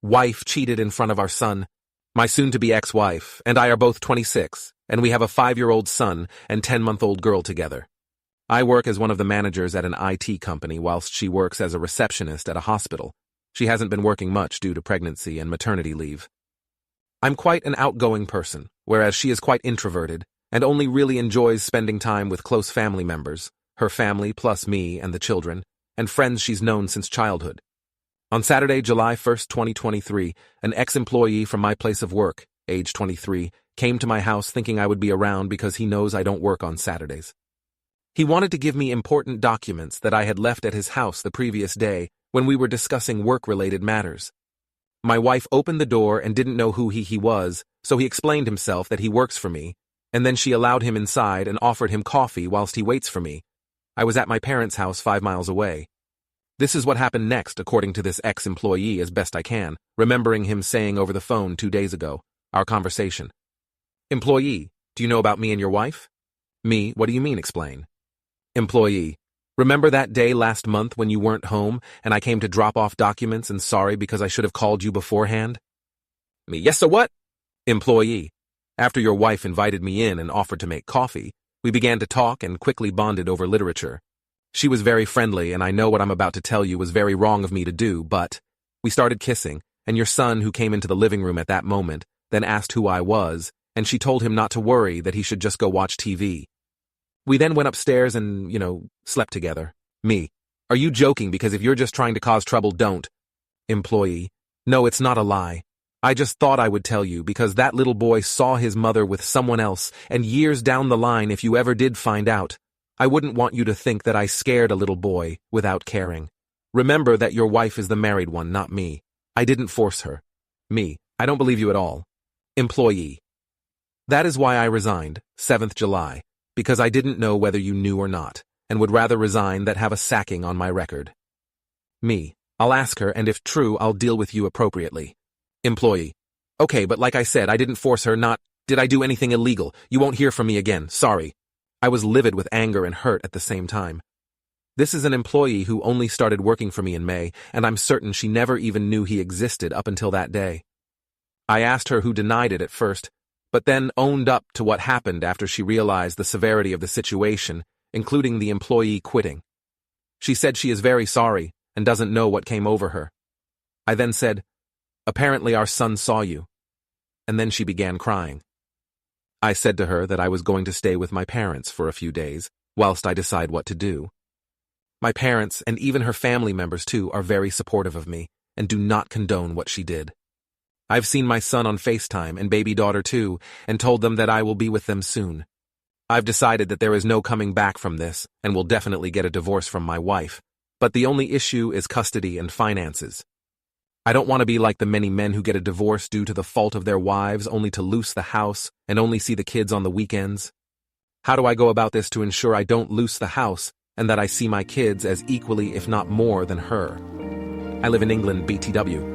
wife cheated in front of our son. My soon-to-be ex-wife and I are both 26, and we have a 5-year-old son and 10-month-old girl together. I work as one of the managers at an IT company whilst she works as a receptionist at a hospital. She hasn't been working much due to pregnancy and maternity leave. I'm quite an outgoing person, whereas she is quite introverted and only really enjoys spending time with close family members, her family plus me and the children, and friends she's known since childhood. On Saturday, July 1st, 2023, an ex-employee from my place of work, age 23, came to my house thinking I would be around because he knows I don't work on Saturdays. He wanted to give me important documents that I had left at his house the previous day when we were discussing work-related matters. My wife opened the door and didn't know who he was, so he explained himself that he works for me, and then she allowed him inside and offered him coffee whilst he waits for me. I was at my parents' house 5 miles away. This is what happened next, according to this ex-employee as best I can, remembering him saying over the phone 2 days ago, our conversation. Employee, do you know about me and your wife? Me, what do you mean, explain? Employee, remember that day last month when you weren't home and I came to drop off documents and sorry because I should have called you beforehand? Me, yes, so what? Employee, after your wife invited me in and offered to make coffee, we began to talk and quickly bonded over literature. She was very friendly, and I know what I'm about to tell you was very wrong of me to do, but we started kissing, and your son, who came into the living room at that moment, then asked who I was, and she told him not to worry, that he should just go watch TV. We then went upstairs and, slept together. Me, are you joking? Because if you're just trying to cause trouble, don't. Employee, no, it's not a lie. I just thought I would tell you because that little boy saw his mother with someone else, and years down the line, if you ever did find out, I wouldn't want you to think that I scared a little boy without caring. Remember that your wife is the married one, not me. I didn't force her. Me, I don't believe you at all. Employee, that is why I resigned, 7th July, because I didn't know whether you knew or not, and would rather resign than have a sacking on my record. Me, I'll ask her, and if true, I'll deal with you appropriately. Employee, okay, but like I said, I didn't force her, not, did I do anything illegal? You won't hear from me again, sorry. I was livid with anger and hurt at the same time. This is an employee who only started working for me in May, and I'm certain she never even knew he existed up until that day. I asked her who denied it at first, but then owned up to what happened after she realized the severity of the situation, including the employee quitting. She said she is very sorry and doesn't know what came over her. I then said, apparently our son saw you. And then she began crying. I said to her that I was going to stay with my parents for a few days, whilst I decide what to do. My parents, and even her family members too, are very supportive of me, and do not condone what she did. I've seen my son on FaceTime and baby daughter too, and told them that I will be with them soon. I've decided that there is no coming back from this, and will definitely get a divorce from my wife, but the only issue is custody and finances. I don't want to be like the many men who get a divorce due to the fault of their wives only to loose the house and only see the kids on the weekends. How do I go about this to ensure I don't loose the house and that I see my kids as equally, if not more, than her? I live in England, BTW.